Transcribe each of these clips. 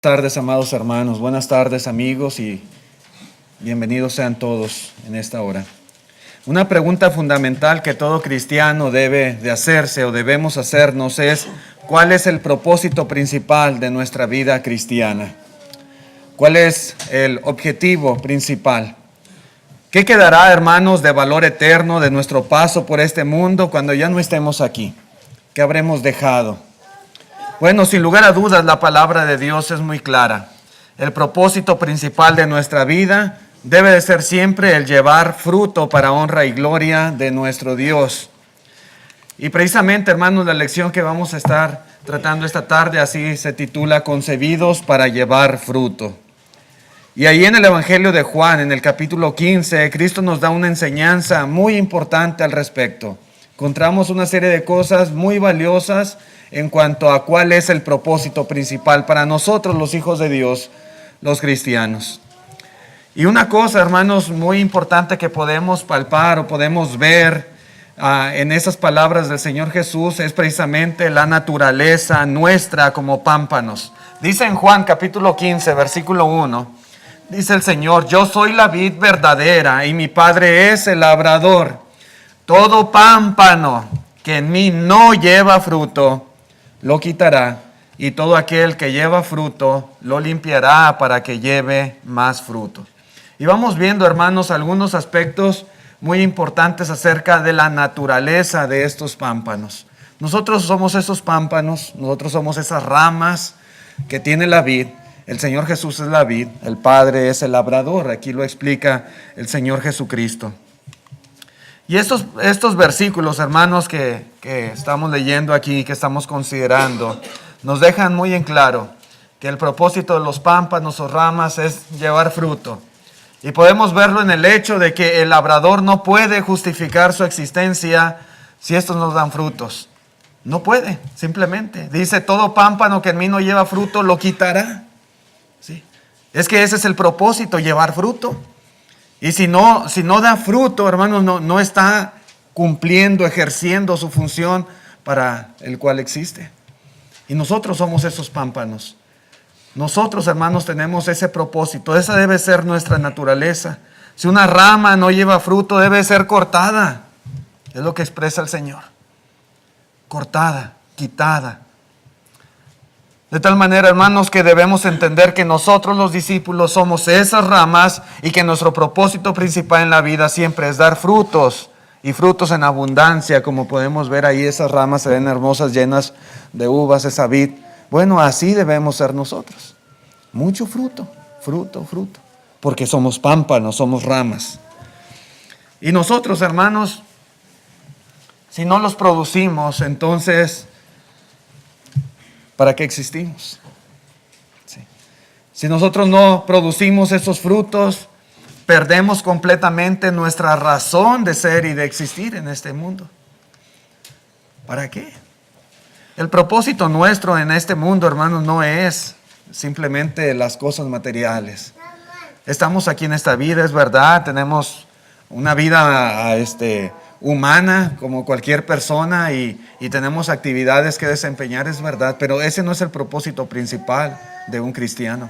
tardes, amados hermanos. Buenas tardes, amigos, y bienvenidos sean todos en esta hora. Una pregunta fundamental que todo cristiano debe de hacerse o debemos hacernos es: ¿cuál es el propósito principal de nuestra vida cristiana? ¿Cuál es el objetivo principal? ¿Qué quedará, hermanos, de valor eterno de nuestro paso por este mundo cuando ya no estemos aquí? ¿Qué habremos dejado? Bueno, sin lugar a dudas, la palabra de Dios es muy clara. El propósito principal de nuestra vida debe de ser siempre el llevar fruto para honra y gloria de nuestro Dios. Y precisamente, hermanos, la lección que vamos a estar tratando esta tarde así se titula: Concebidos para llevar fruto. Y ahí en el Evangelio de Juan, en el capítulo 15, Cristo nos da una enseñanza muy importante al respecto. Encontramos una serie de cosas muy valiosas en cuanto a cuál es el propósito principal para nosotros, los hijos de Dios, los cristianos. Y una cosa, hermanos, muy importante que podemos palpar o podemos ver en esas palabras del Señor Jesús es precisamente la naturaleza nuestra como pámpanos. Dice en Juan capítulo 15, versículo 1, dice el Señor: yo soy la vid verdadera y mi Padre es el labrador. Todo pámpano que en mí no lleva fruto, lo quitará, y todo aquel que lleva fruto, lo limpiará para que lleve más fruto. Y vamos viendo, hermanos, algunos aspectos muy importantes acerca de la naturaleza de estos pámpanos. Nosotros somos esos pámpanos, nosotros somos esas ramas que tiene la vid. El Señor Jesús es la vid, el Padre es el labrador. Aquí lo explica el Señor Jesucristo. Y estos versículos, hermanos, que estamos leyendo aquí, que estamos considerando, nos dejan muy en claro que el propósito de los pámpanos o ramas es llevar fruto. Y podemos verlo en el hecho de que el labrador no puede justificar su existencia si estos no dan frutos. No puede, simplemente. Dice: todo pámpano que en mí no lleva fruto, lo quitará. ¿Sí? Es que ese es el propósito, llevar fruto. Y si no da fruto, hermanos, no está cumpliendo, ejerciendo su función para el cual existe. Y nosotros somos esos pámpanos. Nosotros, hermanos, tenemos ese propósito. Esa debe ser nuestra naturaleza. Si una rama no lleva fruto, debe ser cortada. Es lo que expresa el Señor. Cortada, quitada. De tal manera, hermanos, que debemos entender que nosotros los discípulos somos esas ramas y que nuestro propósito principal en la vida siempre es dar frutos y frutos en abundancia. Como podemos ver ahí, esas ramas se ven hermosas, llenas de uvas, esa vid. Bueno, así debemos ser nosotros. Mucho fruto, fruto, porque somos pámpanos, somos ramas. Y nosotros, hermanos, si no los producimos, entonces, ¿para qué existimos? Sí. Si nosotros no producimos esos frutos, perdemos completamente nuestra razón de ser y de existir en este mundo. ¿Para qué? El propósito nuestro en este mundo, hermanos, no es simplemente las cosas materiales. Estamos aquí en esta vida, es verdad, tenemos una vida humana como cualquier persona y tenemos actividades que desempeñar, es verdad, pero ese no es el propósito principal de un cristiano.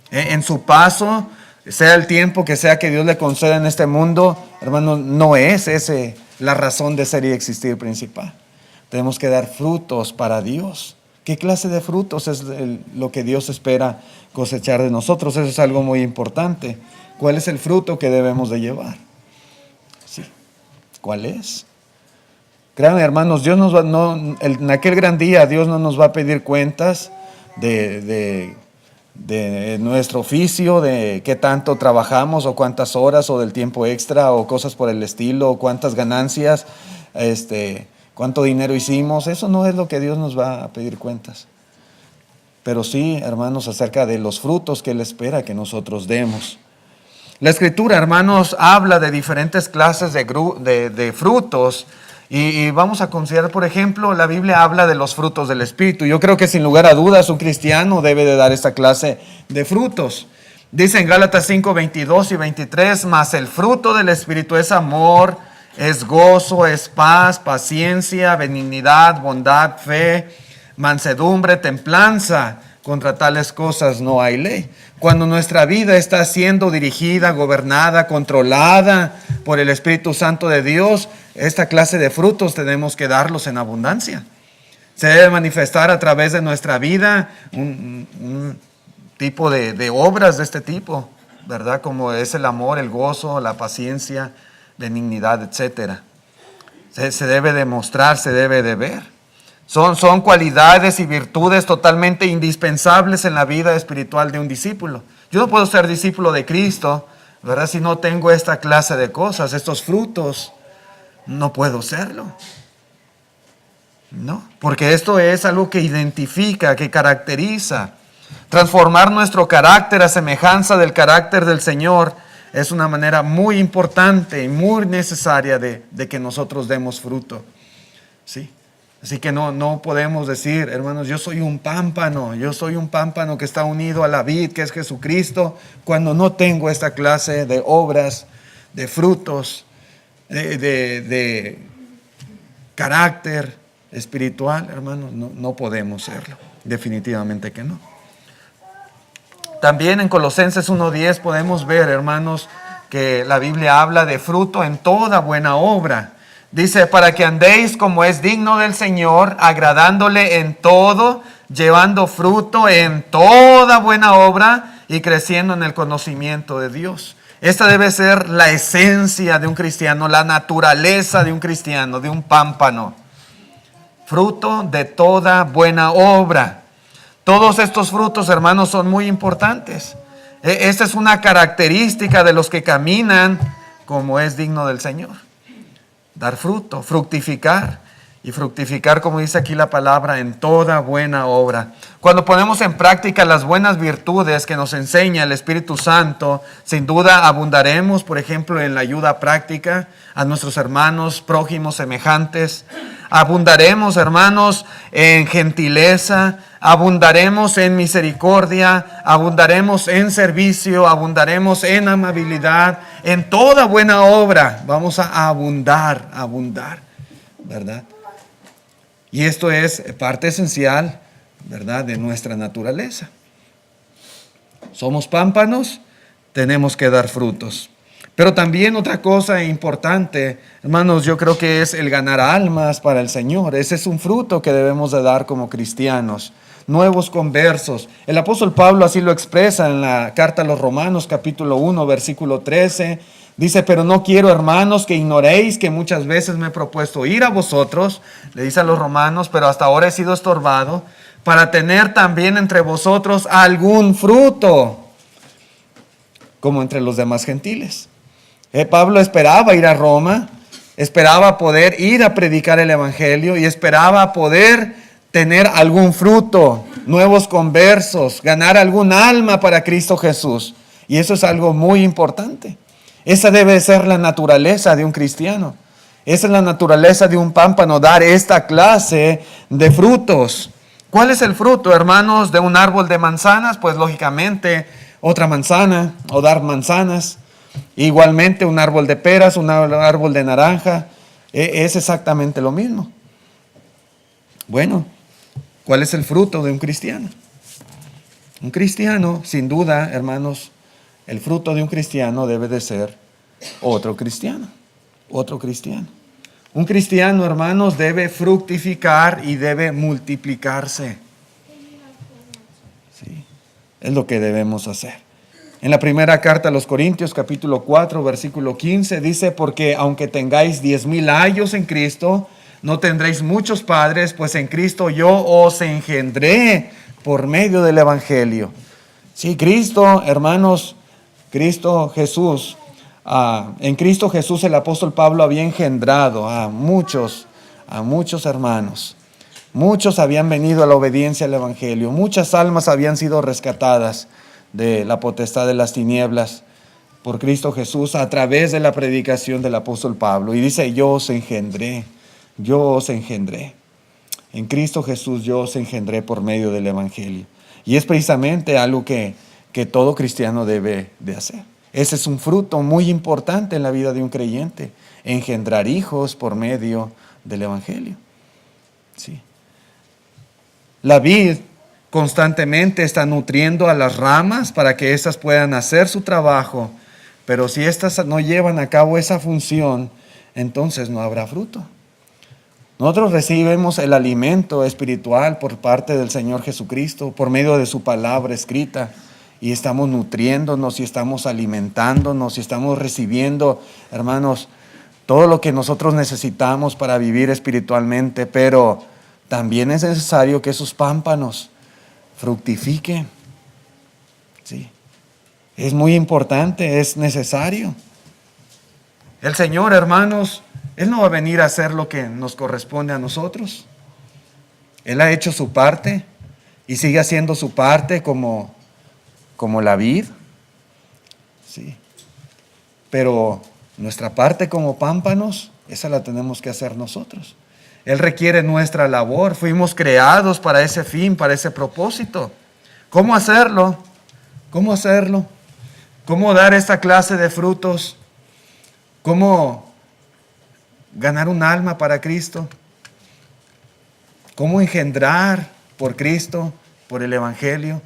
En su paso, sea el tiempo que sea que Dios le conceda en este mundo, hermano, no es ese la razón de ser y existir principal. Tenemos que dar frutos para Dios. ¿Qué clase de frutos es lo que Dios espera cosechar de nosotros? Eso es algo muy importante. ¿Cuál es el fruto que debemos de llevar? Sí. ¿Cuál es? Créanme, hermanos, Dios en aquel gran día Dios no nos va a pedir cuentas de nuestro oficio, de qué tanto trabajamos o cuántas horas o del tiempo extra o cosas por el estilo, o cuántas ganancias, cuánto dinero hicimos. Eso no es lo que Dios nos va a pedir cuentas. Pero sí, hermanos, acerca de los frutos que Él espera que nosotros demos. La Escritura, hermanos, habla de diferentes clases de frutos y vamos a considerar, por ejemplo, la Biblia habla de los frutos del Espíritu. Yo creo que sin lugar a dudas un cristiano debe de dar esta clase de frutos. Dice en Gálatas 5, 22 y 23, mas el fruto del Espíritu es amor, es gozo, es paz, paciencia, benignidad, bondad, fe, mansedumbre, templanza. contra tales cosas no hay ley. Cuando nuestra vida está siendo dirigida, gobernada, controlada por el Espíritu Santo de Dios, esta clase de frutos tenemos que darlos en abundancia. Se debe manifestar a través de nuestra vida un tipo de obras de este tipo, ¿verdad? Como es el amor, el gozo, la paciencia, benignidad, etc. Se debe demostrar, se debe de ver. Son cualidades y virtudes totalmente indispensables en la vida espiritual de un discípulo. Yo no puedo ser discípulo de Cristo, ¿verdad? Si no tengo esta clase de cosas, estos frutos, no puedo serlo. No, porque esto es algo que identifica, que caracteriza. Transformar nuestro carácter a semejanza del carácter del Señor es una manera muy importante y muy necesaria de que nosotros demos fruto. ¿Sí? Así que no podemos decir, hermanos, yo soy un pámpano que está unido a la vid, que es Jesucristo, cuando no tengo esta clase de obras, de frutos, de carácter espiritual, hermanos, no podemos serlo, definitivamente que no. También en Colosenses 1:10 podemos ver, hermanos, que la Biblia habla de fruto en toda buena obra. Dice, para que andéis como es digno del Señor, agradándole en todo, llevando fruto en toda buena obra y creciendo en el conocimiento de Dios. Esta debe ser la esencia de un cristiano, la naturaleza de un cristiano, de un pámpano. Fruto de toda buena obra. Todos estos frutos, hermanos, son muy importantes. Esta es una característica de los que caminan como es digno del Señor. Dar fruto, fructificar. Y fructificar, como dice aquí la palabra, en toda buena obra. Cuando ponemos en práctica las buenas virtudes que nos enseña el Espíritu Santo, sin duda abundaremos, por ejemplo, en la ayuda práctica a nuestros hermanos, prójimos, semejantes. Abundaremos, hermanos, en gentileza, abundaremos en misericordia, abundaremos en servicio, abundaremos en amabilidad, en toda buena obra. Vamos a abundar, ¿verdad? Y esto es parte esencial, ¿verdad?, de nuestra naturaleza. Somos pámpanos, tenemos que dar frutos. Pero también otra cosa importante, hermanos, yo creo que es el ganar almas para el Señor. Ese es un fruto que debemos de dar como cristianos. Nuevos conversos. El apóstol Pablo así lo expresa en la carta a los Romanos, capítulo 1, versículo 13. Dice, pero no quiero, hermanos, que ignoréis que muchas veces me he propuesto ir a vosotros, le dice a los romanos, pero hasta ahora he sido estorbado, para tener también entre vosotros algún fruto, como entre los demás gentiles. Pablo esperaba ir a Roma, esperaba poder ir a predicar el evangelio y esperaba poder tener algún fruto, nuevos conversos, ganar algún alma para Cristo Jesús. Y eso es algo muy importante. Esa debe ser la naturaleza de un cristiano. Esa es la naturaleza de un pámpano, dar esta clase de frutos. ¿Cuál es el fruto, hermanos, de un árbol de manzanas? Pues lógicamente otra manzana o dar manzanas. Igualmente un árbol de peras, un árbol de naranja. Es exactamente lo mismo. Bueno, ¿cuál es el fruto de un cristiano? Un cristiano, sin duda, hermanos, el fruto de un cristiano debe de ser otro cristiano. Un cristiano, hermanos, debe fructificar y debe multiplicarse. ¿Sí? Es lo que debemos hacer. En la primera carta a los Corintios, capítulo 4, versículo 15, dice, porque aunque tengáis 10,000 años en Cristo, no tendréis muchos padres, pues en Cristo yo os engendré por medio del Evangelio. Sí, Cristo, hermanos, Cristo Jesús, en Cristo Jesús el apóstol Pablo había engendrado a muchos hermanos. Muchos habían venido a la obediencia al Evangelio. Muchas almas habían sido rescatadas de la potestad de las tinieblas por Cristo Jesús a través de la predicación del apóstol Pablo. Y dice, yo os engendré. En Cristo Jesús yo os engendré por medio del Evangelio. Y es precisamente algo que todo cristiano debe de hacer. Ese es un fruto muy importante en la vida de un creyente, engendrar hijos por medio del Evangelio. Sí. La vid constantemente está nutriendo a las ramas para que éstas puedan hacer su trabajo, pero si éstas no llevan a cabo esa función, entonces no habrá fruto. Nosotros recibimos el alimento espiritual por parte del Señor Jesucristo, por medio de su palabra escrita, y estamos nutriéndonos y estamos alimentándonos y estamos recibiendo, hermanos, todo lo que nosotros necesitamos para vivir espiritualmente, pero también es necesario que esos pámpanos fructifiquen. Sí. Es muy importante, es necesario. El Señor, hermanos, Él no va a venir a hacer lo que nos corresponde a nosotros. Él ha hecho su parte y sigue haciendo su parte como la vid. Sí. Pero nuestra parte como pámpanos, esa la tenemos que hacer nosotros. Él requiere nuestra labor. Fuimos creados para ese fin, para ese propósito. ¿Cómo hacerlo? ¿Cómo hacerlo? ¿Cómo dar esta clase de frutos? ¿Cómo ganar un alma para Cristo? ¿Cómo engendrar por Cristo, por el Evangelio,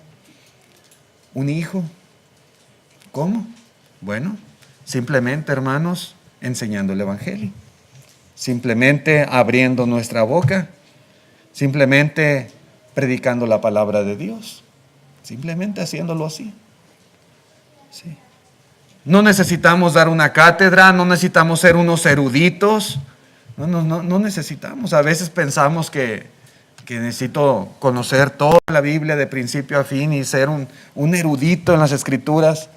un hijo? ¿Cómo? Bueno, simplemente, hermanos, enseñando el Evangelio. Simplemente abriendo nuestra boca. Simplemente predicando la palabra de Dios. Simplemente haciéndolo así. Sí. No necesitamos dar una cátedra, no necesitamos ser unos eruditos. No necesitamos. A veces pensamos que necesito conocer toda la Biblia de principio a fin y ser un erudito en las Escrituras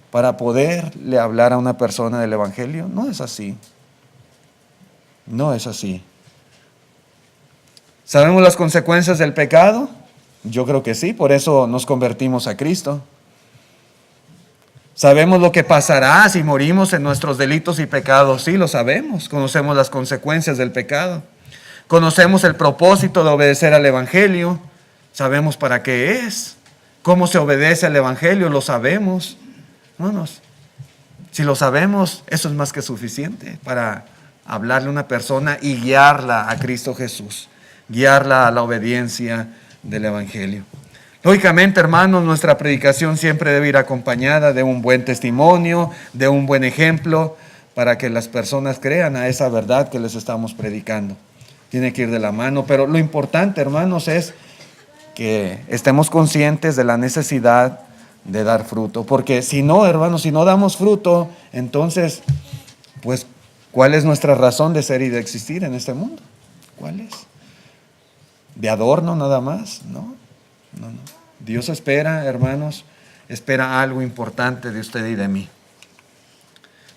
para poderle hablar a una persona del Evangelio. No es así. No es así. ¿Sabemos las consecuencias del pecado? Yo creo que sí, por eso nos convertimos a Cristo. ¿Sabemos lo que pasará si morimos en nuestros delitos y pecados? Sí, lo sabemos. Conocemos las consecuencias del pecado. Conocemos el propósito de obedecer al Evangelio. Sabemos para qué es. ¿Cómo se obedece al Evangelio? Lo sabemos. Hermanos, si lo sabemos, eso es más que suficiente para hablarle a una persona y guiarla a Cristo Jesús. Guiarla a la obediencia del Evangelio. Lógicamente, hermanos, nuestra predicación siempre debe ir acompañada de un buen testimonio, de un buen ejemplo, para que las personas crean a esa verdad que les estamos predicando. Tiene que ir de la mano, pero lo importante, hermanos, es que estemos conscientes de la necesidad de dar fruto, porque si no, hermanos, si no damos fruto, entonces, pues, ¿cuál es nuestra razón de ser y de existir en este mundo? ¿Cuál es? ¿De adorno nada más? No. Dios espera, hermanos, espera algo importante de usted y de mí.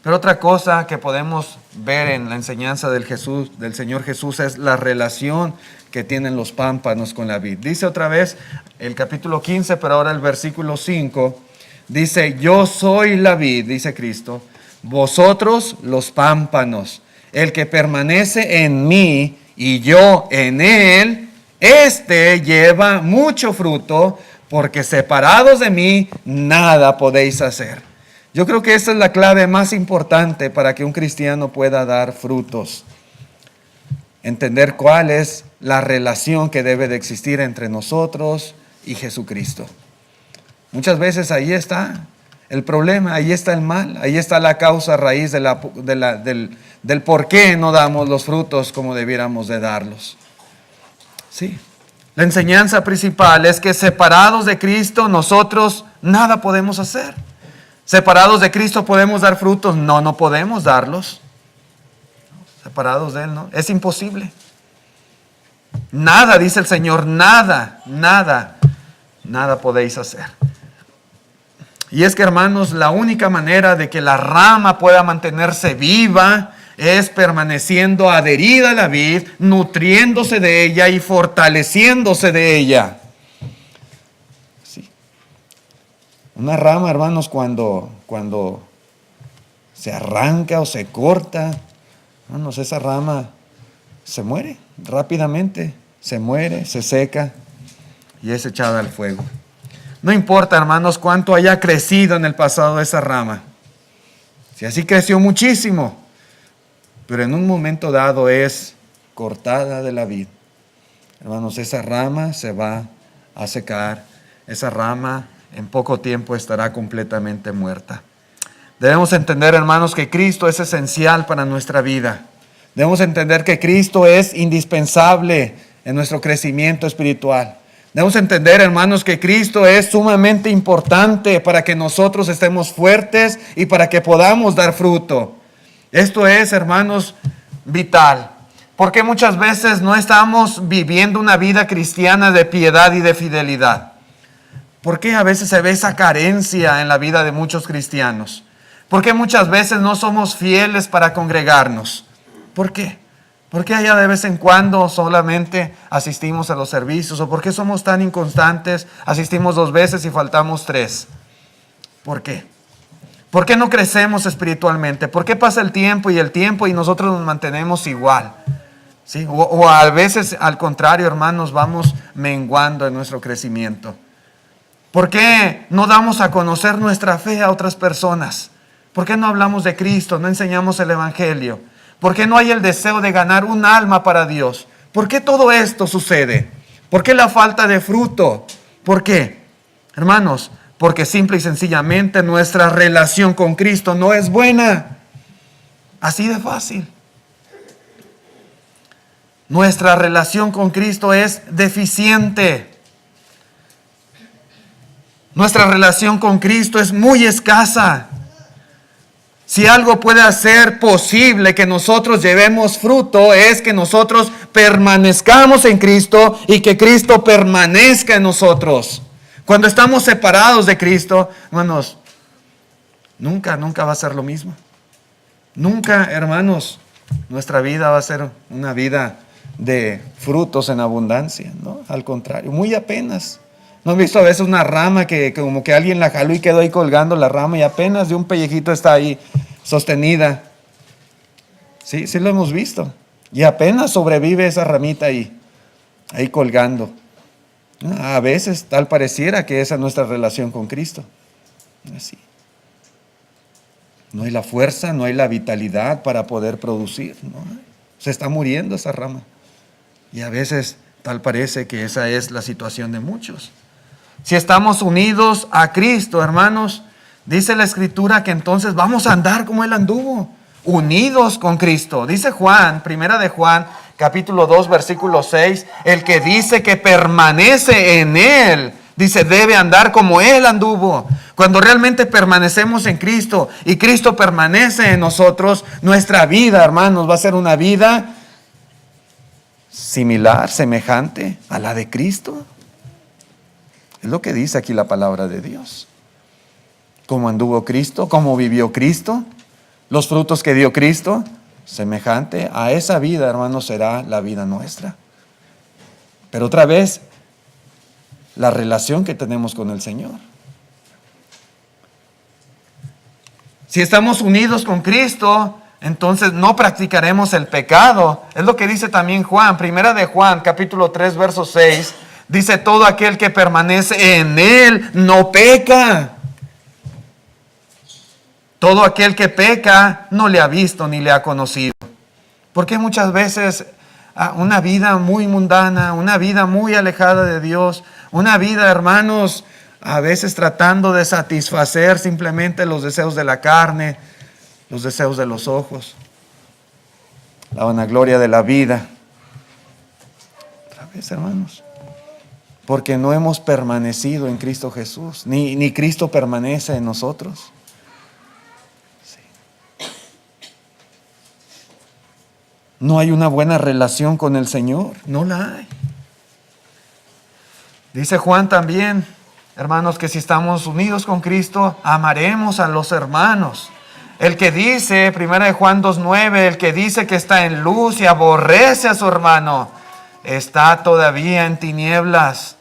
Pero otra cosa que podemos ver en la enseñanza del Señor Jesús es la relación que tienen los pámpanos con la vid. Dice otra vez el capítulo 15, pero ahora el versículo 5, dice: yo soy la vid, dice Cristo, vosotros los pámpanos. El que permanece en mí y yo en él, este lleva mucho fruto, porque separados de mí nada podéis hacer. Yo creo que esta es la clave más importante para que un cristiano pueda dar frutos. Entender cuál es la relación que debe de existir entre nosotros y Jesucristo. Muchas veces ahí está el problema, ahí está el mal, ahí está la causa raíz del por qué no damos los frutos como debiéramos de darlos. Sí. La enseñanza principal es que separados de Cristo nosotros nada podemos hacer. Separados de Cristo podemos dar frutos, no podemos darlos. Separados de Él, no, es imposible. Nada, dice el Señor, nada podéis hacer. Y es que, hermanos, la única manera de que la rama pueda mantenerse viva es permaneciendo adherida a la vid, nutriéndose de ella y fortaleciéndose de ella. Sí. Una rama, hermanos, cuando se arranca o se corta, hermanos, esa rama se muere rápidamente, se muere, se seca y es echada al fuego. No importa, hermanos, cuánto haya crecido en el pasado esa rama. Si así creció muchísimo, pero en un momento dado es cortada de la vid, hermanos, esa rama se va a secar. Esa rama en poco tiempo estará completamente muerta. Debemos entender, hermanos, que Cristo es esencial para nuestra vida. Debemos entender que Cristo es indispensable en nuestro crecimiento espiritual. Debemos entender, hermanos, que Cristo es sumamente importante para que nosotros estemos fuertes y para que podamos dar fruto. Esto es, hermanos, vital. Porque muchas veces no estamos viviendo una vida cristiana de piedad y de fidelidad. ¿Por qué a veces se ve esa carencia en la vida de muchos cristianos? ¿Por qué muchas veces no somos fieles para congregarnos? ¿Por qué? ¿Por qué allá de vez en cuando solamente asistimos a los servicios? ¿O por qué somos tan inconstantes? Asistimos 2 veces y faltamos 3. ¿Por qué? ¿Por qué no crecemos espiritualmente? ¿Por qué pasa el tiempo y nosotros nos mantenemos igual? ¿Sí? O a veces al contrario, hermanos, vamos menguando en nuestro crecimiento. ¿Por qué no damos a conocer nuestra fe a otras personas? ¿Por qué no hablamos de Cristo? ¿No enseñamos el Evangelio? ¿Por qué no hay el deseo de ganar un alma para Dios? ¿Por qué todo esto sucede? ¿Por qué la falta de fruto? ¿Por qué? Hermanos, porque simple y sencillamente nuestra relación con Cristo no es buena. Así de fácil. Nuestra relación con Cristo es deficiente. Nuestra relación con Cristo es muy escasa. Si algo puede hacer posible que nosotros llevemos fruto, es que nosotros permanezcamos en Cristo y que Cristo permanezca en nosotros. Cuando estamos separados de Cristo, hermanos, nunca va a ser lo mismo. Nunca, hermanos, nuestra vida va a ser una vida de frutos en abundancia, ¿no? Al contrario, muy apenas. ¿No has visto a veces una rama que como que alguien la jaló y quedó ahí colgando la rama y apenas de un pellejito está ahí sostenida? Sí lo hemos visto. Y apenas sobrevive esa ramita ahí colgando. A veces tal pareciera que esa es nuestra relación con Cristo. Así. No hay la fuerza, no hay la vitalidad para poder producir, ¿no? Se está muriendo esa rama. Y a veces tal parece que esa es la situación de muchos. Si estamos unidos a Cristo, hermanos, dice la Escritura que entonces vamos a andar como Él anduvo, unidos con Cristo. Dice Juan, 1 de Juan, capítulo 2, versículo 6, el que dice que permanece en Él, dice, debe andar como Él anduvo. Cuando realmente permanecemos en Cristo y Cristo permanece en nosotros, nuestra vida, hermanos, va a ser una vida similar, semejante a la de Cristo. Es lo que dice aquí la palabra de Dios. Cómo anduvo Cristo, cómo vivió Cristo, los frutos que dio Cristo, semejante a esa vida, hermanos, será la vida nuestra. Pero otra vez, la relación que tenemos con el Señor. Si estamos unidos con Cristo, entonces no practicaremos el pecado. Es lo que dice también Juan, 1 de Juan, capítulo 3, verso 6. Dice, todo aquel que permanece en Él no peca. Todo aquel que peca no le ha visto ni le ha conocido. Porque muchas veces una vida muy mundana, una vida muy alejada de Dios, una vida, hermanos, a veces tratando de satisfacer simplemente los deseos de la carne, los deseos de los ojos, la vanagloria de la vida. Otra vez, hermanos, porque no hemos permanecido en Cristo Jesús, ni Cristo permanece en nosotros. Sí. No hay una buena relación con el Señor, no la hay. Dice Juan también, hermanos, que si estamos unidos con Cristo, amaremos a los hermanos. El que dice, 1 de Juan 2:9, el que dice que está en luz y aborrece a su hermano, está todavía en tinieblas.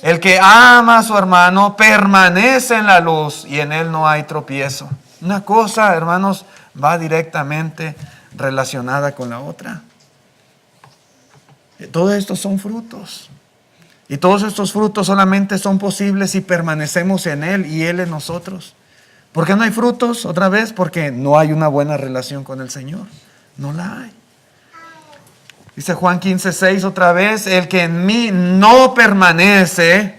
El que ama a su hermano permanece en la luz y en él no hay tropiezo. Una cosa, hermanos, va directamente relacionada con la otra. Todo esto son frutos. Y todos estos frutos solamente son posibles si permanecemos en Él y Él en nosotros. ¿Por qué no hay frutos? Otra vez, porque no hay una buena relación con el Señor. No la hay. Dice Juan 15:6 otra vez, el que en mí no permanece,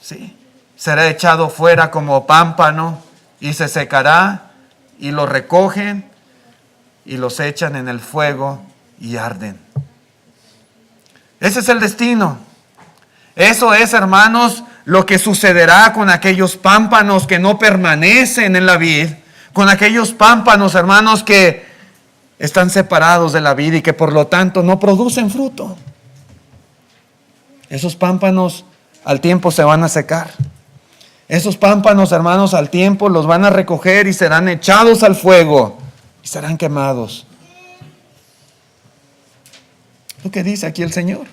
¿sí?, será echado fuera como pámpano y se secará, y lo recogen y los echan en el fuego y arden. Ese es el destino. Eso es, hermanos, lo que sucederá con aquellos pámpanos que no permanecen en la vid, con aquellos pámpanos, hermanos, que están separados de la vid y que por lo tanto no producen fruto. Esos pámpanos al tiempo se van a secar. Esos pámpanos, hermanos, al tiempo los van a recoger y serán echados al fuego y serán quemados. Lo que dice aquí el Señor.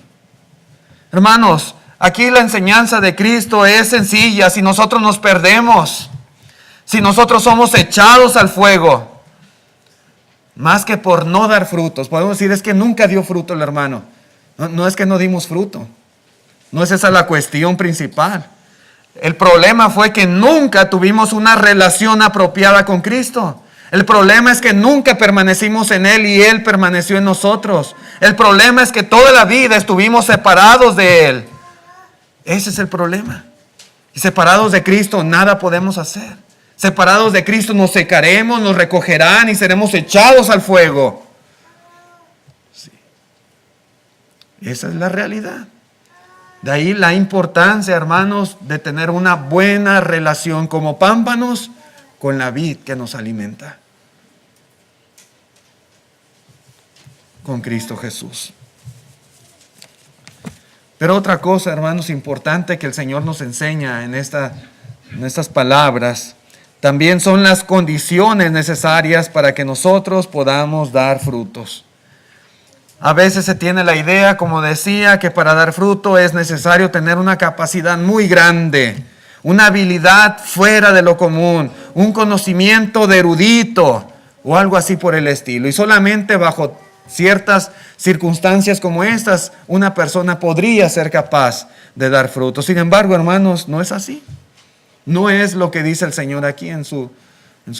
Hermanos, aquí la enseñanza de Cristo es sencilla. Si nosotros nos perdemos, si nosotros somos echados al fuego, más que por no dar frutos, podemos decir, es que nunca dio fruto el hermano. No es que no dimos fruto. No es esa la cuestión principal. El problema fue que nunca tuvimos una relación apropiada con Cristo. El problema es que nunca permanecimos en Él y Él permaneció en nosotros. El problema es que toda la vida estuvimos separados de Él. Ese es el problema. Y separados de Cristo nada podemos hacer. Separados de Cristo nos secaremos, nos recogerán y seremos echados al fuego. Sí. Esa es la realidad. De ahí la importancia, hermanos, de tener una buena relación como pámpanos con la vid que nos alimenta, con Cristo Jesús. Pero otra cosa, hermanos, importante que el Señor nos enseña en estas palabras, también son las condiciones necesarias para que nosotros podamos dar frutos. A veces se tiene la idea, como decía, que para dar fruto es necesario tener una capacidad muy grande, una habilidad fuera de lo común, un conocimiento de erudito o algo así por el estilo. Y solamente bajo ciertas circunstancias como estas, una persona podría ser capaz de dar fruto. Sin embargo, hermanos, no es así. No es lo que dice el Señor aquí en su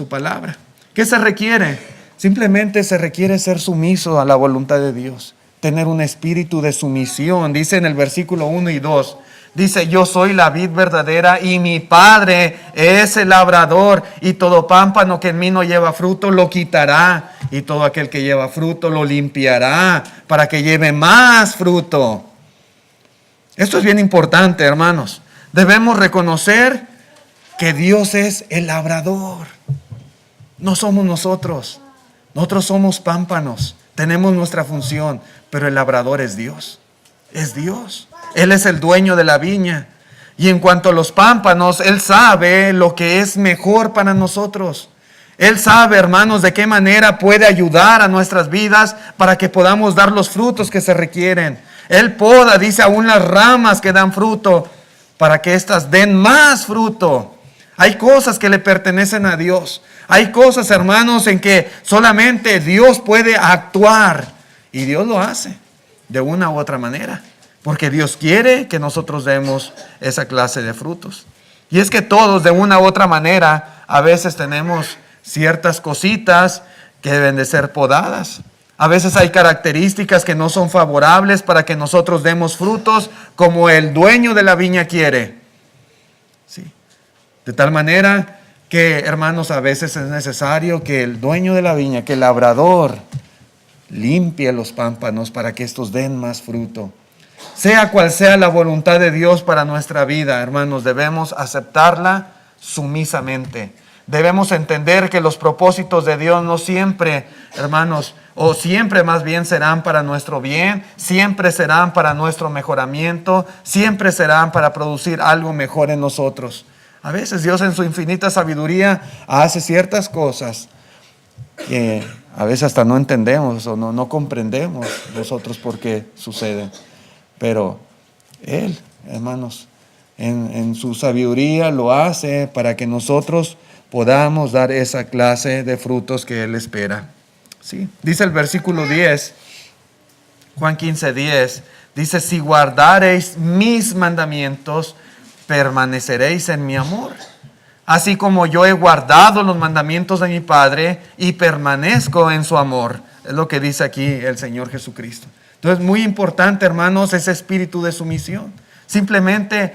palabra. ¿Qué se requiere? Simplemente se requiere ser sumiso a la voluntad de Dios, tener un espíritu de sumisión. Dice en el versículo 1 y 2, dice, yo soy la vid verdadera y mi Padre es el labrador, y todo pámpano que en mí no lleva fruto lo quitará, y todo aquel que lleva fruto lo limpiará para que lleve más fruto. Esto es bien importante, hermanos. Debemos reconocer que Dios es el labrador. No somos nosotros. Nosotros somos pámpanos, tenemos nuestra función, pero el labrador es Dios. Es Dios. Él es el dueño de la viña. Y en cuanto a los pámpanos, Él sabe lo que es mejor para nosotros. Él sabe, hermanos, de qué manera puede ayudar a nuestras vidas para que podamos dar los frutos que se requieren. Él poda, dice, aún las ramas que dan fruto, para que éstas den más fruto. Hay cosas que le pertenecen a Dios. Hay cosas, hermanos, en que solamente Dios puede actuar. Y Dios lo hace de una u otra manera. Porque Dios quiere que nosotros demos esa clase de frutos. Y es que todos, de una u otra manera, a veces tenemos ciertas cositas que deben de ser podadas. A veces hay características que no son favorables para que nosotros demos frutos como el dueño de la viña quiere. Sí. De tal manera que, hermanos, a veces es necesario que el dueño de la viña, que el labrador, limpie los pámpanos para que estos den más fruto. Sea cual sea la voluntad de Dios para nuestra vida, hermanos, debemos aceptarla sumisamente. Debemos entender que los propósitos de Dios no siempre, hermanos, o siempre más bien serán para nuestro bien, siempre serán para nuestro mejoramiento, siempre serán para producir algo mejor en nosotros. A veces Dios en su infinita sabiduría hace ciertas cosas que a veces hasta no entendemos o no comprendemos nosotros por qué suceden. Pero Él, hermanos, en su sabiduría lo hace para que nosotros podamos dar esa clase de frutos que Él espera. ¿Sí? Dice el versículo 10, Juan 15:10, dice, si guardareis mis mandamientos, permaneceréis en mi amor, así como yo he guardado los mandamientos de mi Padre y permanezco en su amor. Es lo que dice aquí el Señor Jesucristo. Entonces, muy importante, hermanos, ese espíritu de sumisión. Simplemente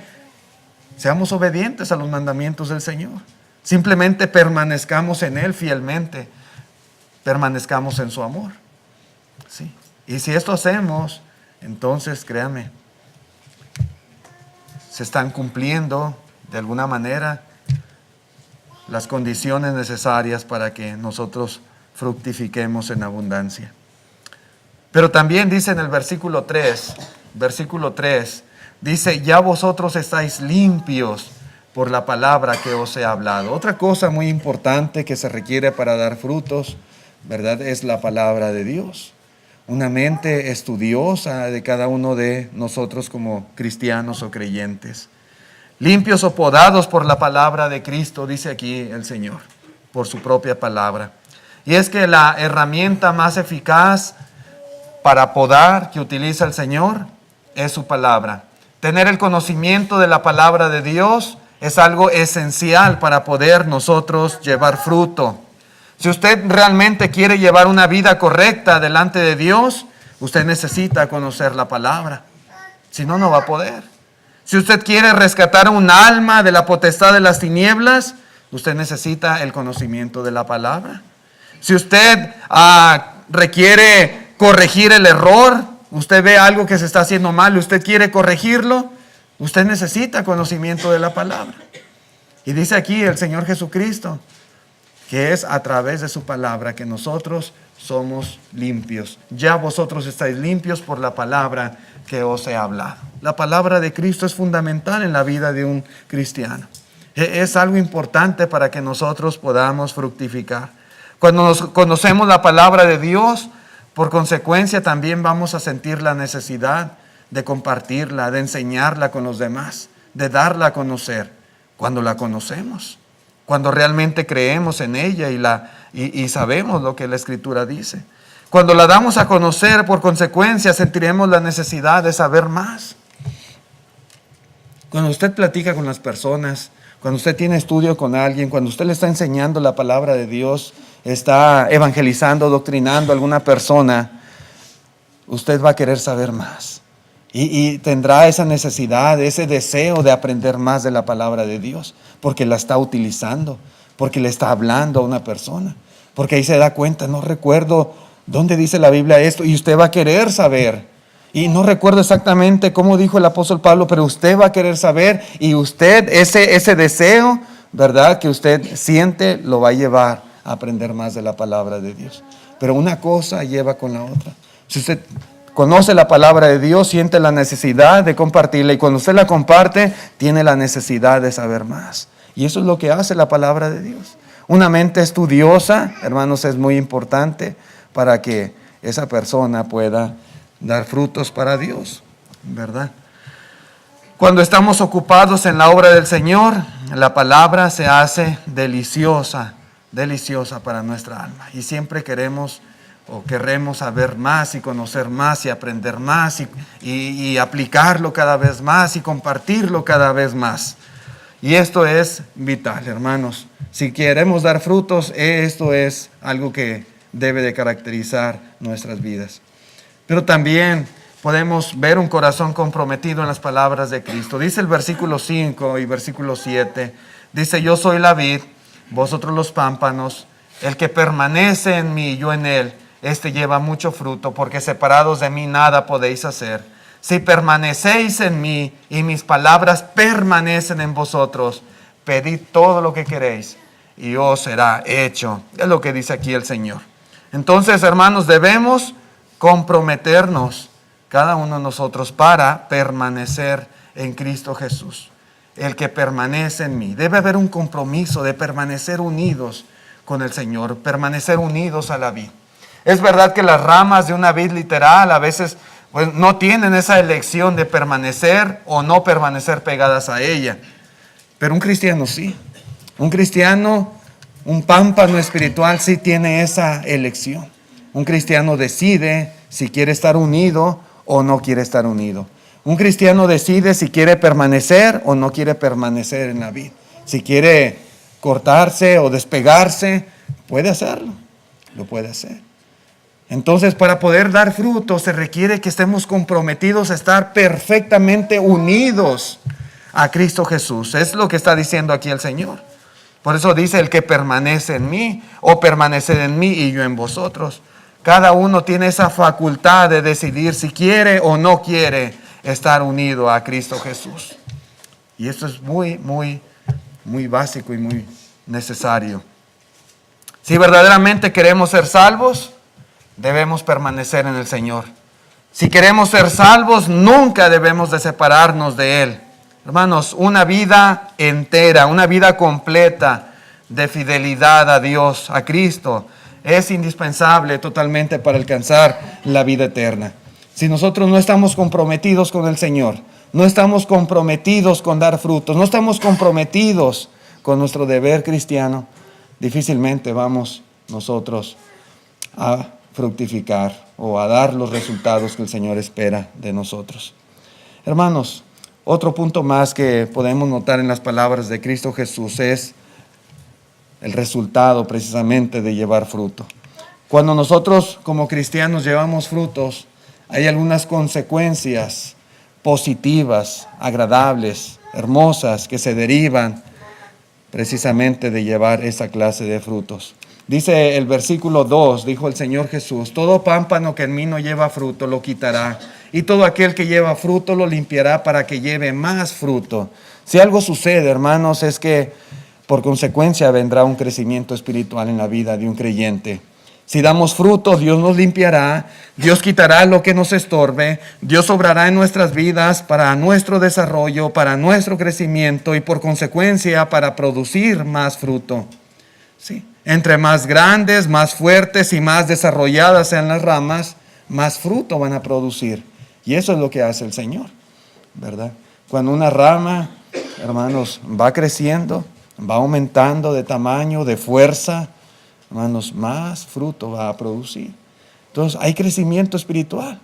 seamos obedientes a los mandamientos del Señor. Simplemente permanezcamos en Él fielmente. Permanezcamos en su amor. ¿Sí? Y si esto hacemos, entonces créanme, se están cumpliendo de alguna manera las condiciones necesarias para que nosotros fructifiquemos en abundancia. Pero también dice en el versículo 3, dice, ya vosotros estáis limpios por la palabra que os he hablado. Otra cosa muy importante que se requiere para dar frutos, ¿verdad? Es la palabra de Dios. Una mente estudiosa de cada uno de nosotros como cristianos o creyentes. Limpios o podados por la palabra de Cristo, dice aquí el Señor, por su propia palabra. Y es que la herramienta más eficaz para podar que utiliza el Señor es su palabra. Tener el conocimiento de la palabra de Dios es algo esencial para poder nosotros llevar fruto. Si usted realmente quiere llevar una vida correcta delante de Dios, usted necesita conocer la palabra. Si no, no va a poder. Si usted quiere rescatar un alma de la potestad de las tinieblas, usted necesita el conocimiento de la palabra. Si usted requiere corregir el error, usted ve algo que se está haciendo mal y usted quiere corregirlo, usted necesita conocimiento de la palabra. Y dice aquí el Señor Jesucristo, que es a través de su palabra que nosotros somos limpios. Ya vosotros estáis limpios por la palabra que os he hablado. La palabra de Cristo es fundamental en la vida de un cristiano. Es algo importante para que nosotros podamos fructificar. Cuando nos conocemos la palabra de Dios, por consecuencia también vamos a sentir la necesidad de compartirla, de enseñarla con los demás, de darla a conocer. Cuando la conocemos, cuando realmente creemos en ella y sabemos lo que la Escritura dice. Cuando la damos a conocer, por consecuencia, sentiremos la necesidad de saber más. Cuando usted platica con las personas, cuando usted tiene estudio con alguien, cuando usted le está enseñando la palabra de Dios, está evangelizando, doctrinando a alguna persona, usted va a querer saber más. Y tendrá esa necesidad, ese deseo de aprender más de la palabra de Dios, porque la está utilizando, porque le está hablando a una persona, porque ahí se da cuenta, no recuerdo dónde dice la Biblia esto, y usted va a querer saber. Y no recuerdo exactamente cómo dijo el apóstol Pablo, pero usted va a querer saber, y usted, ese deseo, ¿verdad?, que usted siente, lo va a llevar a aprender más de la palabra de Dios. Pero una cosa lleva con la otra. Si usted conoce la palabra de Dios, siente la necesidad de compartirla, y cuando usted la comparte, tiene la necesidad de saber más. Y eso es lo que hace la palabra de Dios. Una mente estudiosa, hermanos, es muy importante para que esa persona pueda dar frutos para Dios, ¿verdad? Cuando estamos ocupados en la obra del Señor, la palabra se hace deliciosa para nuestra alma. Y siempre queremos saber más y conocer más y aprender más y aplicarlo cada vez más y compartirlo cada vez más. Y esto es vital, hermanos. Si queremos dar frutos, esto es algo que debe de caracterizar nuestras vidas. Pero también podemos ver un corazón comprometido en las palabras de Cristo. Dice el versículo 5 y versículo 7, dice, yo soy la vid, vosotros los pámpanos, el que permanece en mí y yo en él, este lleva mucho fruto, porque separados de mí nada podéis hacer. Si permanecéis en mí y mis palabras permanecen en vosotros, pedid todo lo que queréis y os será hecho. Es lo que dice aquí el Señor. Entonces, hermanos, debemos comprometernos, cada uno de nosotros, para permanecer en Cristo Jesús. El que permanece en mí. Debe haber un compromiso de permanecer unidos con el Señor, permanecer unidos a la vid. Es verdad que las ramas de una vid literal a veces pues, no tienen esa elección de permanecer o no permanecer pegadas a ella. Pero un cristiano sí. Un cristiano, un pámpano espiritual sí tiene esa elección. Un cristiano decide si quiere estar unido o no quiere estar unido. Un cristiano decide si quiere permanecer o no quiere permanecer en la vid. Si quiere cortarse o despegarse, puede hacerlo, lo puede hacer. Entonces, para poder dar fruto se requiere que estemos comprometidos a estar perfectamente unidos a Cristo Jesús. Es lo que está diciendo aquí el Señor. Por eso dice: el que permanece en mí, o permaneced en mí y yo en vosotros. Cada uno tiene esa facultad de decidir si quiere o no quiere estar unido a Cristo Jesús. Y esto es muy, muy, muy básico y muy necesario. Si verdaderamente queremos ser salvos, debemos permanecer en el Señor. Si queremos ser salvos, nunca debemos de separarnos de Él. Hermanos, una vida entera, una vida completa de fidelidad a Dios, a Cristo, es indispensable totalmente para alcanzar la vida eterna. Si nosotros no estamos comprometidos con el Señor, no estamos comprometidos con dar frutos, no estamos comprometidos con nuestro deber cristiano, difícilmente vamos nosotros a fructificar o a dar los resultados que el Señor espera de nosotros. Hermanos, otro punto más que podemos notar en las palabras de Cristo Jesús es el resultado precisamente de llevar fruto. Cuando nosotros como cristianos llevamos frutos, hay algunas consecuencias positivas, agradables, hermosas, que se derivan precisamente de llevar esa clase de frutos. Dice el versículo 2, dijo el Señor Jesús: todo pámpano que en mí no lleva fruto lo quitará, y todo aquel que lleva fruto lo limpiará para que lleve más fruto. Si algo sucede, hermanos, es que por consecuencia vendrá un crecimiento espiritual en la vida de un creyente. Si damos fruto, Dios nos limpiará, Dios quitará lo que nos estorbe, Dios obrará en nuestras vidas para nuestro desarrollo, para nuestro crecimiento y por consecuencia para producir más fruto. Sí. Entre más grandes, más fuertes y más desarrolladas sean las ramas, más fruto van a producir. Y eso es lo que hace el Señor, ¿verdad? Cuando una rama, hermanos, va creciendo, va aumentando de tamaño, de fuerza, hermanos, más fruto va a producir. Entonces, hay crecimiento espiritual.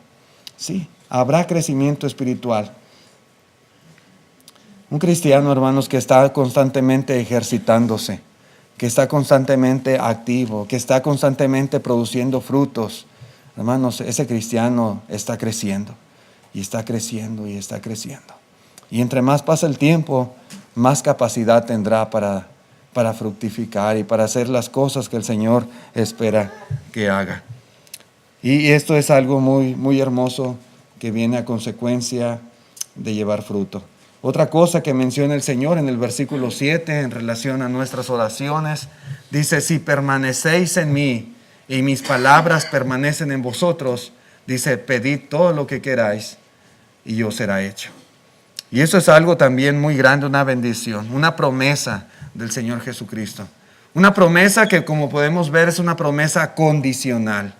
Sí, habrá crecimiento espiritual. Un cristiano, hermanos, que está constantemente ejercitándose, que está constantemente activo, que está constantemente produciendo frutos, hermanos, ese cristiano está creciendo, y está creciendo, y está creciendo. Y entre más pasa el tiempo, más capacidad tendrá para fructificar y para hacer las cosas que el Señor espera que haga. Y esto es algo muy, muy hermoso que viene a consecuencia de llevar fruto. Otra cosa que menciona el Señor en el versículo 7 en relación a nuestras oraciones, dice: si permanecéis en mí y mis palabras permanecen en vosotros, dice, pedid todo lo que queráis y os será hecho. Y eso es algo también muy grande, una bendición, una promesa del Señor Jesucristo. Una promesa que, como podemos ver, es una promesa condicional,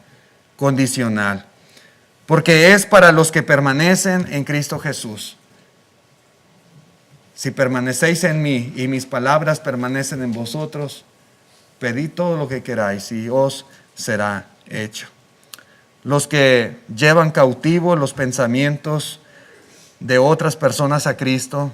porque es para los que permanecen en Cristo Jesús. Si permanecéis en mí y mis palabras permanecen en vosotros, pedid todo lo que queráis y os será hecho. Los que llevan cautivos los pensamientos de otras personas a Cristo,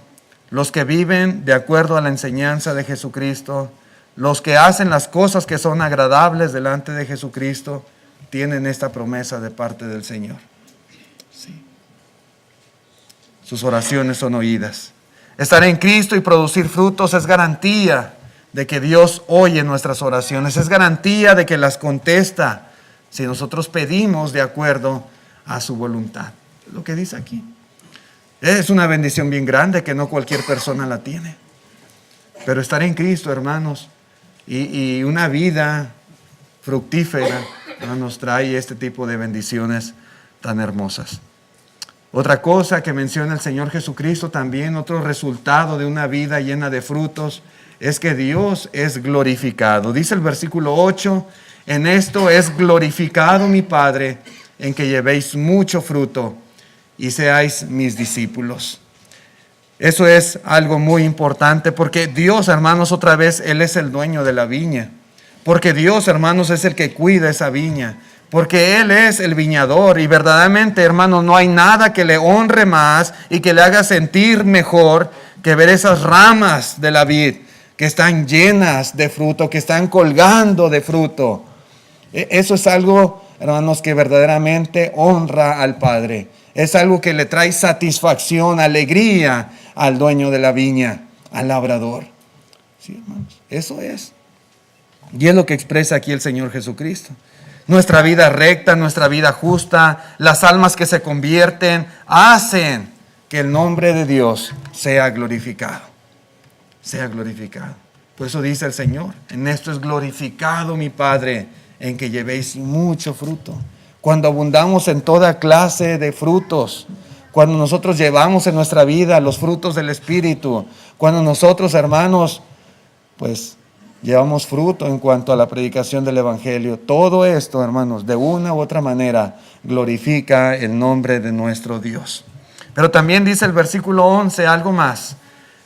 los que viven de acuerdo a la enseñanza de Jesucristo, los que hacen las cosas que son agradables delante de Jesucristo, tienen esta promesa de parte del Señor. Sí. Sus oraciones son oídas. Estar en Cristo y producir frutos es garantía de que Dios oye nuestras oraciones, es garantía de que las contesta si nosotros pedimos de acuerdo a su voluntad. Lo que dice aquí. Es una bendición bien grande que no cualquier persona la tiene. Pero estar en Cristo, hermanos, y una vida fructífera, ¿no?, nos trae este tipo de bendiciones tan hermosas. Otra cosa que menciona el Señor Jesucristo también, otro resultado de una vida llena de frutos, es que Dios es glorificado. Dice el versículo 8, en esto es glorificado mi Padre, en que llevéis mucho fruto y seáis mis discípulos. Eso es algo muy importante porque Dios, hermanos, otra vez, Él es el dueño de la viña. Porque Dios, hermanos, es el que cuida esa viña. Porque Él es el viñador y verdaderamente, hermanos, no hay nada que le honre más y que le haga sentir mejor que ver esas ramas de la vid que están llenas de fruto, que están colgando de fruto. Eso es algo, hermanos, que verdaderamente honra al Padre. Es algo que le trae satisfacción, alegría al dueño de la viña, al labrador. Sí, hermanos, eso es. Y es lo que expresa aquí el Señor Jesucristo. Nuestra vida recta, nuestra vida justa, las almas que se convierten, hacen que el nombre de Dios sea glorificado. Sea glorificado. Por eso dice el Señor, en esto es glorificado mi Padre, en que llevéis mucho fruto. Cuando abundamos en toda clase de frutos, cuando nosotros llevamos en nuestra vida los frutos del Espíritu, cuando nosotros, hermanos, pues llevamos fruto en cuanto a la predicación del Evangelio. Todo esto, hermanos, de una u otra manera glorifica el nombre de nuestro Dios. Pero también dice el versículo 11 algo más.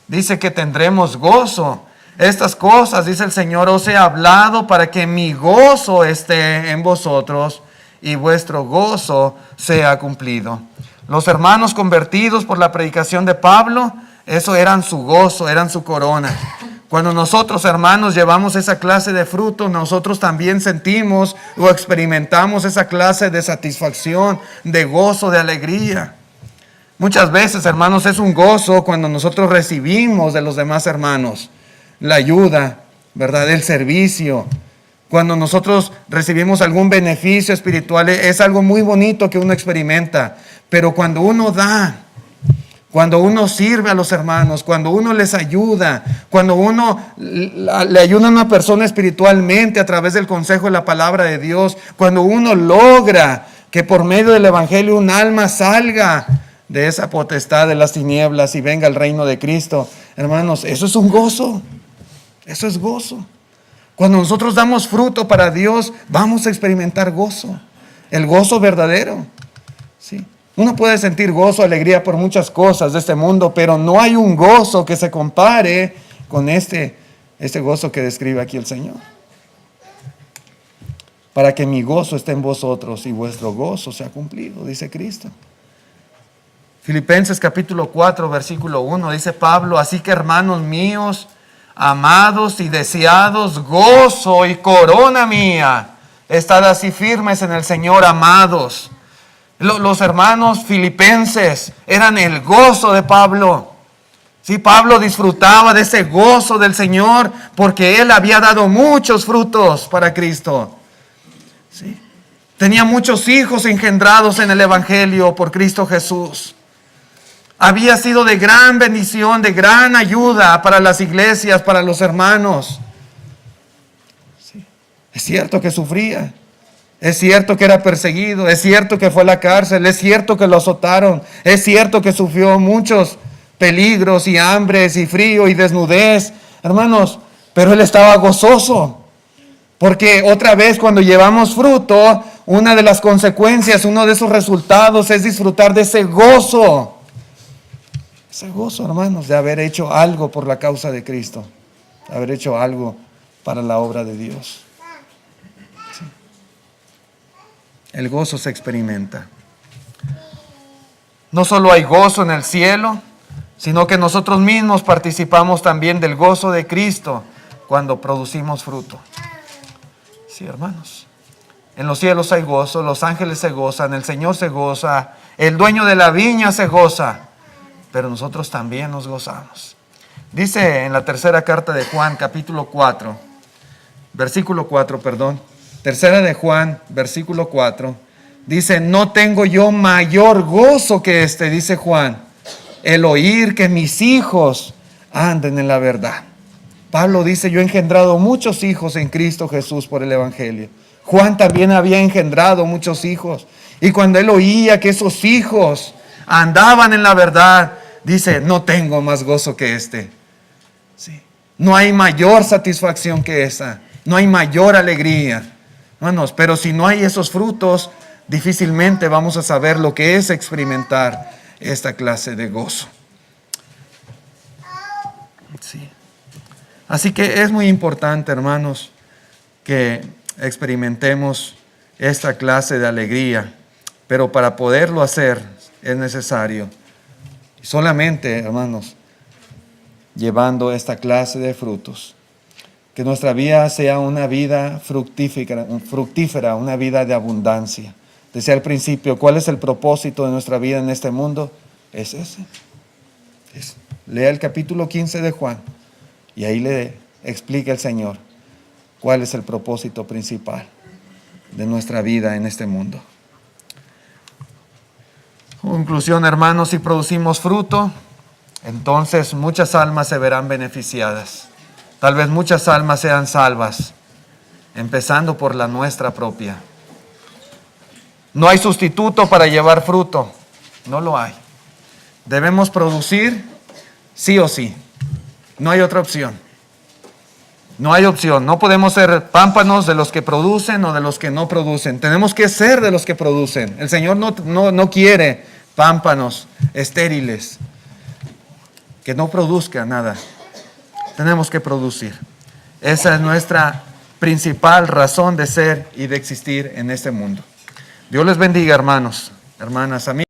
Dice que tendremos gozo. Estas cosas, dice el Señor, os he hablado para que mi gozo esté en vosotros y vuestro gozo sea cumplido. Los hermanos convertidos por la predicación de Pablo, eso eran su gozo, eran su corona. Cuando nosotros, hermanos, llevamos esa clase de fruto, nosotros también sentimos o experimentamos esa clase de satisfacción, de gozo, de alegría. Muchas veces, hermanos, es un gozo cuando nosotros recibimos de los demás hermanos la ayuda, ¿verdad? El servicio. Cuando nosotros recibimos algún beneficio espiritual, es algo muy bonito que uno experimenta. Pero cuando uno da, cuando uno sirve a los hermanos, cuando uno les ayuda, cuando uno le ayuda a una persona espiritualmente a través del consejo de la palabra de Dios, cuando uno logra que por medio del Evangelio un alma salga de esa potestad de las tinieblas y venga al reino de Cristo, hermanos, eso es un gozo, eso es gozo. Cuando nosotros damos fruto para Dios, vamos a experimentar gozo, el gozo verdadero. Sí. Uno puede sentir gozo, alegría por muchas cosas de este mundo, pero no hay un gozo que se compare con este gozo que describe aquí el Señor. Para que mi gozo esté en vosotros y vuestro gozo sea cumplido, dice Cristo. Filipenses capítulo 4, versículo 1, dice Pablo, así que hermanos míos, amados y deseados, gozo y corona mía, estad así firmes en el Señor, amados. Los hermanos filipenses eran el gozo de Pablo. Sí, Pablo disfrutaba de ese gozo del Señor porque él había dado muchos frutos para Cristo. Sí. Tenía muchos hijos engendrados en el Evangelio por Cristo Jesús. Había sido de gran bendición, de gran ayuda para las iglesias, para los hermanos. Sí. Es cierto que sufría. Es cierto que era perseguido. Es cierto que fue a la cárcel. Es cierto que lo azotaron. Es cierto que sufrió muchos peligros y hambres y frío y desnudez. Hermanos, pero él estaba gozoso. Porque otra vez cuando llevamos fruto, una de las consecuencias, uno de esos resultados es disfrutar de ese gozo. Ese gozo, hermanos, de haber hecho algo por la causa de Cristo, de haber hecho algo para la obra de Dios. Sí. El gozo se experimenta. No solo hay gozo en el cielo, sino que nosotros mismos participamos también del gozo de Cristo cuando producimos fruto. Sí, hermanos. En los cielos hay gozo, los ángeles se gozan, el Señor se goza, el dueño de la viña se goza. Pero nosotros también nos gozamos. Dice en la tercera carta de Juan, capítulo 4, versículo 4, perdón. Tercera de Juan, versículo 4. Dice, no tengo yo mayor gozo que este, dice Juan, el oír que mis hijos anden en la verdad. Pablo dice, yo he engendrado muchos hijos en Cristo Jesús por el Evangelio. Juan también había engendrado muchos hijos. Y cuando él oía que esos hijos andaban en la verdad, dice, no tengo más gozo que este. Sí. No hay mayor satisfacción que esa. No hay mayor alegría. Hermanos, pero si no hay esos frutos, difícilmente vamos a saber lo que es experimentar esta clase de gozo. Sí. Así que es muy importante, hermanos, que experimentemos esta clase de alegría. Pero para poderlo hacer es necesario. Solamente, hermanos, llevando esta clase de frutos. Que nuestra vida sea una vida fructífera, una vida de abundancia. Decía al principio, ¿cuál es el propósito de nuestra vida en este mundo? Es ese. Lea el capítulo 15 de Juan y ahí le explica el Señor cuál es el propósito principal de nuestra vida en este mundo. Conclusión, hermanos, si producimos fruto, entonces muchas almas se verán beneficiadas. Tal vez muchas almas sean salvas, empezando por la nuestra propia. No hay sustituto para llevar fruto, no lo hay. Debemos producir sí o sí, no hay otra opción. No hay opción, no podemos ser pámpanos de los que producen o de los que no producen. Tenemos que ser de los que producen. El Señor no quiere pámpanos estériles, que no produzcan nada. Tenemos que producir. Esa es nuestra principal razón de ser y de existir en este mundo. Dios les bendiga, hermanos, hermanas, amigos.